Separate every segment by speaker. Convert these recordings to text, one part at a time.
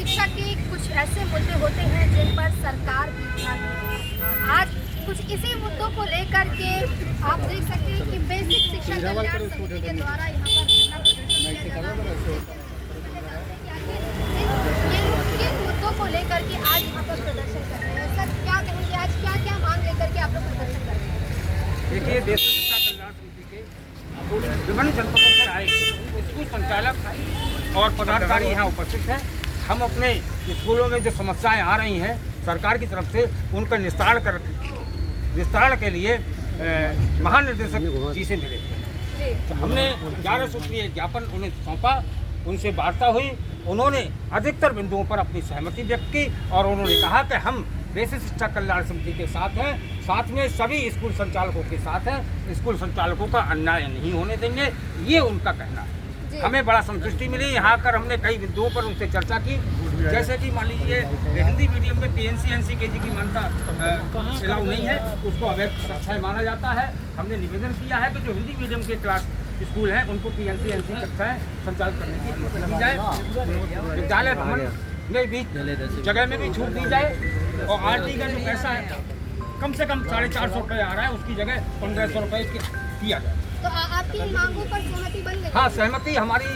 Speaker 1: शिक्षा के कुछ ऐसे मुद्दे होते हैं जिन पर सरकार भी ध्यान नहीं देती। आज कुछ इसी मुद्दों को लेकर के आप देख सकते हैं कि बेसिक शिक्षा कल्याण समिति के द्वारा यहाँ पर धरना प्रदर्शन किया जा रहा है। किन मुद्दों को लेकर के आज यहाँ पर प्रदर्शन कर रहे हैं? सर क्या कहेंगे, आज क्या क्या मांग लेकर के आप लोग प्रदर्शन कर रहे हैं?
Speaker 2: देखिए, देश शिक्षा कल्याण समिति के विभिन्न जनपदों से आए स्कूल संचालक और पदाधिकारी यहाँ उपस्थित हैं। हम अपने स्कूलों में जो समस्याएं आ रही हैं सरकार की तरफ से उनका निस्तारण के लिए महानिर्देशक जी से मिले। तो हमने 11 सूत्रीय ज्ञापन उन्हें सौंपा, उनसे वार्ता हुई। उन्होंने अधिकतर बिंदुओं पर अपनी सहमति व्यक्त की और उन्होंने कहा कि हम बेसिक शिक्षा कल्याण समिति के साथ हैं, साथ में सभी स्कूल संचालकों के साथ हैं। स्कूल संचालकों का अन्याय नहीं होने देंगे, ये उनका कहना है। हमें बड़ा संतुष्टि मिली। यहाँ आकर हमने कई बिंदुओं पर उनसे चर्चा की, जैसे कि मान लीजिए हिंदी मीडियम में PNC NCKG की मान्यता अलाउ नहीं है, उसको अवैध कक्षाएं माना जाता है। हमने निवेदन किया है कि जो हिंदी मीडियम के क्लास स्कूल हैं उनको PNC NC कक्षाएं संचालित करने की अनुमति दी जाए। विद्यालय भवन में भी जगह में भी छूट दी जाए और RT का जो पैसा है कम से कम 450 रुपये आ रहा है, उसकी जगह 1500 रुपये किया जाए।
Speaker 1: तो आपकी इन मांगों पर सहमति बन गई?
Speaker 2: हाँ, सहमति हमारी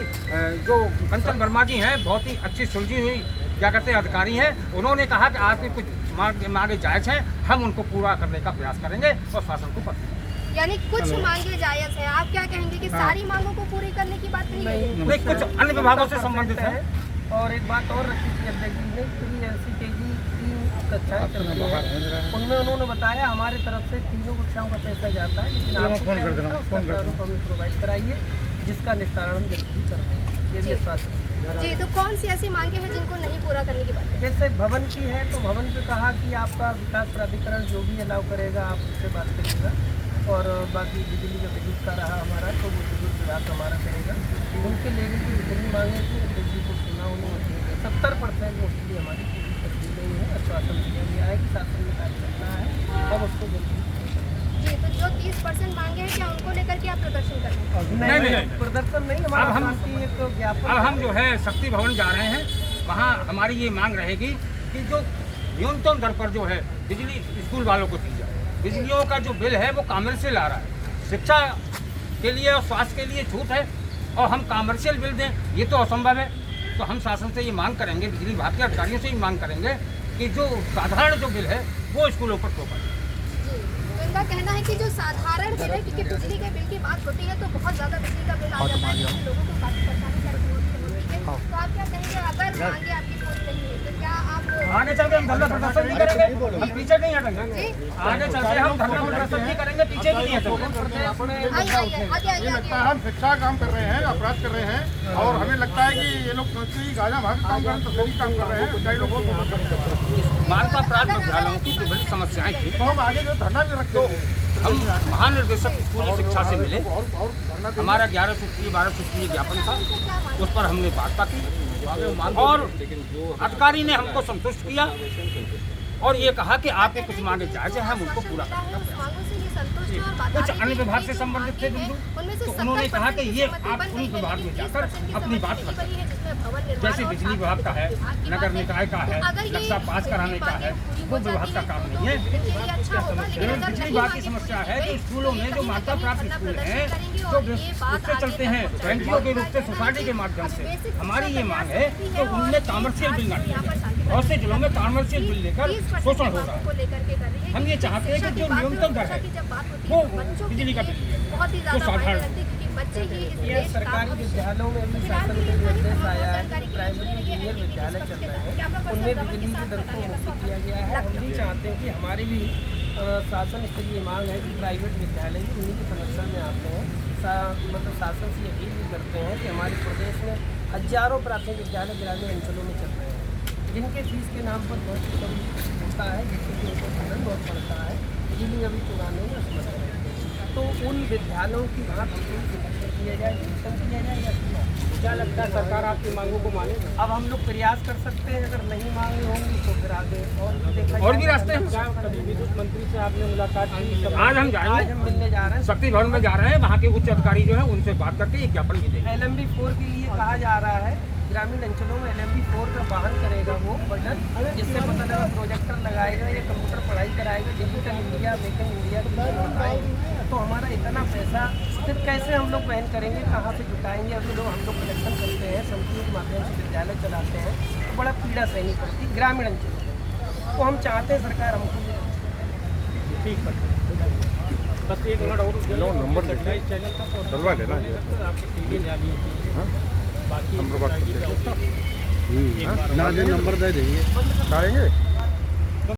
Speaker 2: जो कंचन वर्मा जी हैं बहुत ही अच्छी सुलझी हुई क्या कहते हैं अधिकारी हैं। उन्होंने कहा कि आपकी कुछ मांगे जायज़ हैं, हम उनको पूरा करने का प्रयास करेंगे और शासन को पत्र।
Speaker 1: यानी कुछ मांगे जायज़ हैं, आप क्या कहेंगे कि सारी मांगों को पूरी करने की बात नहीं?
Speaker 2: कुछ अन्य विभागों से संबंधित है।
Speaker 3: और एक बात और रखी थी अध्यक्ष जी ने, NCKG 3 कक्षाएं चल रही है, उनमें उन्होंने बताया हमारे तरफ से 3 कक्षाओं का पैसा जाता है, लेकिन आप प्रोवाइड कराइए, जिसका निस्तारण हम जल्द ही कर रहे हैं। ये भी आश्वासन
Speaker 1: जी। तो कौन सी ऐसी मांगे हैं जिनको नहीं पूरा करने की बात है?
Speaker 3: जैसे भवन की है तो भवन पे कहा कि आपका विकास प्राधिकरण जो भी अलाउ करेगा आप उससे बात करिएगा, और बाकी बिजली का विद्युत का रहा हमारा तो वो विद्युत विभाग हमारा करेगा। उनके लेवल की जितनी मांगे थी बिजली को सुना उन्होंने 70% मोस्टली हमारी नहीं है, आश्वासन दिया गया है कि शासन में कार्य करना है, अब उसको जल्दी।
Speaker 1: जी, तो जो 30% मांगे हैं क्या उनको लेकर के आप प्रदर्शन कर रहे हैं?
Speaker 3: नहीं, प्रदर्शन नहीं, हमारा एक ज्ञापन।
Speaker 2: अब हम जो है शक्ति भवन जा रहे हैं, वहाँ हमारी ये मांग रहेगी कि जो न्यूनतम दर पर जो है बिजली स्कूल वालों को दी जाए। बिजलियों का जो बिल है वो कॉमर्शियल आ रहा है, शिक्षा के लिए और स्वास्थ्य के लिए छूट है और हम कॉमर्शियल बिल दें, ये तो असंभव है। तो हम शासन से ये मांग करेंगे, बिजली विभाग के अधिकारियों से ये मांग करेंगे कि जो साधारण जो बिल है वो स्कूलों पर थोपा जाए।
Speaker 1: तो इनका कहना है कि जो साधारण बिल है, क्योंकि बिजली के बिल की बात होती है तो बहुत ज़्यादा बिजली का बिल आ जाता है, जिससे लोगों को काफ़ी परेशानी होती है। तो आप क्या कहेंगे, अगर मांगे आपकी पूरी नहीं है तो क्या आप
Speaker 2: आगे चल के हम धरना प्रदर्शन नहीं करेंगे, हम पीछे नहीं हटेंगे। आगे चल के हम धरना प्रदर्शन नहीं करेंगे, पीछे भी नहीं हटेंगे।
Speaker 4: हम शिक्षा काम कर रहे हैं, अपराध कर रहे हैं, और हमें लगता है कि ये लोग गाजा भाग काम कर रहे हैं तो सही काम कर रहे हैं। कई लोगों को
Speaker 2: मानवता प्राप्त विद्यालयों की विभिन्न समस्याएं थी,
Speaker 4: तो हम आगे जो धरना भी रखते हैं।
Speaker 2: हम महानिर्देशक स्कूली शिक्षा से मिले, हमारा 11 सूत्रीय 12 सूत्रीय ज्ञापन था, उस पर हमने वार्ता की और अधिकारी ने हमको संतुष्ट किया और ये कहा कि आपके कुछ मांगे जायज़ हैं, हम उनको पूरा करेंगे। कुछ अन्य विभाग से संबंधित थे बिंदु, तो उन्होंने कहा कि ये आप उन विभाग में जाकर अपनी बात बताइए, जैसे बिजली विभाग का है, नगर निकाय का है, नक्शा पास कराने का है, वो विभाग का काम नहीं है। बिजली विभाग की समस्या है कि स्कूलों में जो मान्यता प्राप्त स्कूल हैं जो उससे चलते हैं NGO के रूप से, सोसाइटी के माध्यम से, हमारी ये मांग है कि उनमें कॉमर्शियल बिल ना दिया जाए। बहुत से जिलों में कॉमर्शियल बिल लेकर शोषण हो रहा है। हम ये चाहते हैं कि जो न्यूनतम दर है वो बिजली का बिल जो साधारण।
Speaker 3: ये सरकारी विद्यालयों में भी शासन के निर्देश आया है कि प्राइमरी इंजीनियर विद्यालय चल रहे हैं, उनमें बिजली की दर को मुक्त किया गया है। हम भी चाहते हैं कि हमारी भी शासन से ये मांग है कि प्राइवेट विद्यालय भी उन्हीं के संरक्षण में आते हैं। मतलब शासन से अपील भी करते हैं कि हमारे प्रदेश में हजारों प्राथमिक विद्यालय ग्रामीण अंचलों में चल रहे हैं, जिनके फीस के नाम पर बहुत कम होता है, जिससे कि उनको खर्च बहुत पड़ता है। बिजली अभी चुनाने में असमर्थ है, तो उन विद्यालयों की बात किया जाए, किया जाए या क्या लगता है सरकार आपकी मांगों को मानेगी? अब हम लोग प्रयास कर सकते हैं, अगर नहीं मांगे होंगी तो फिर आगे और भी रास्ते हैं। विद्युत मंत्री से आपने मुलाकात की?
Speaker 2: आज हम जाएंगे,
Speaker 3: आज हम मिलने जा रहे हैं,
Speaker 2: शक्ति भवन में जा रहे हैं, वहाँ के उच्च अधिकारी जो है उनसे बात करके एक ज्ञापन भी देंगे।
Speaker 3: LMB 4 के लिए कहा जा रहा है ग्रामीण अंचलों में LMB4 का वाहन करेगा वो बटन, जिससे पता लगा प्रोजेक्टर लगाएगा या कंप्यूटर पढ़ाई कराएगा, digital India, make in India की बताएंगे। तो हमारा इतना पैसा फिर कैसे हम लोग वहन करेंगे, कहाँ से जुटाएंगे? अभी लोग हम लोग कलेक्शन करते हैं, समितियों के माध्यम से विद्यालय चलाते हैं, तो बड़ा पीड़ा सहनी पड़ती ग्रामीण अंचलों में। तो हम चाहते हैं सरकार हमको
Speaker 2: ठीक है, बस एक मिनट और
Speaker 4: नंबर डलवा लेना
Speaker 2: बाकी
Speaker 4: नंबर दे देंगे डालेंगे।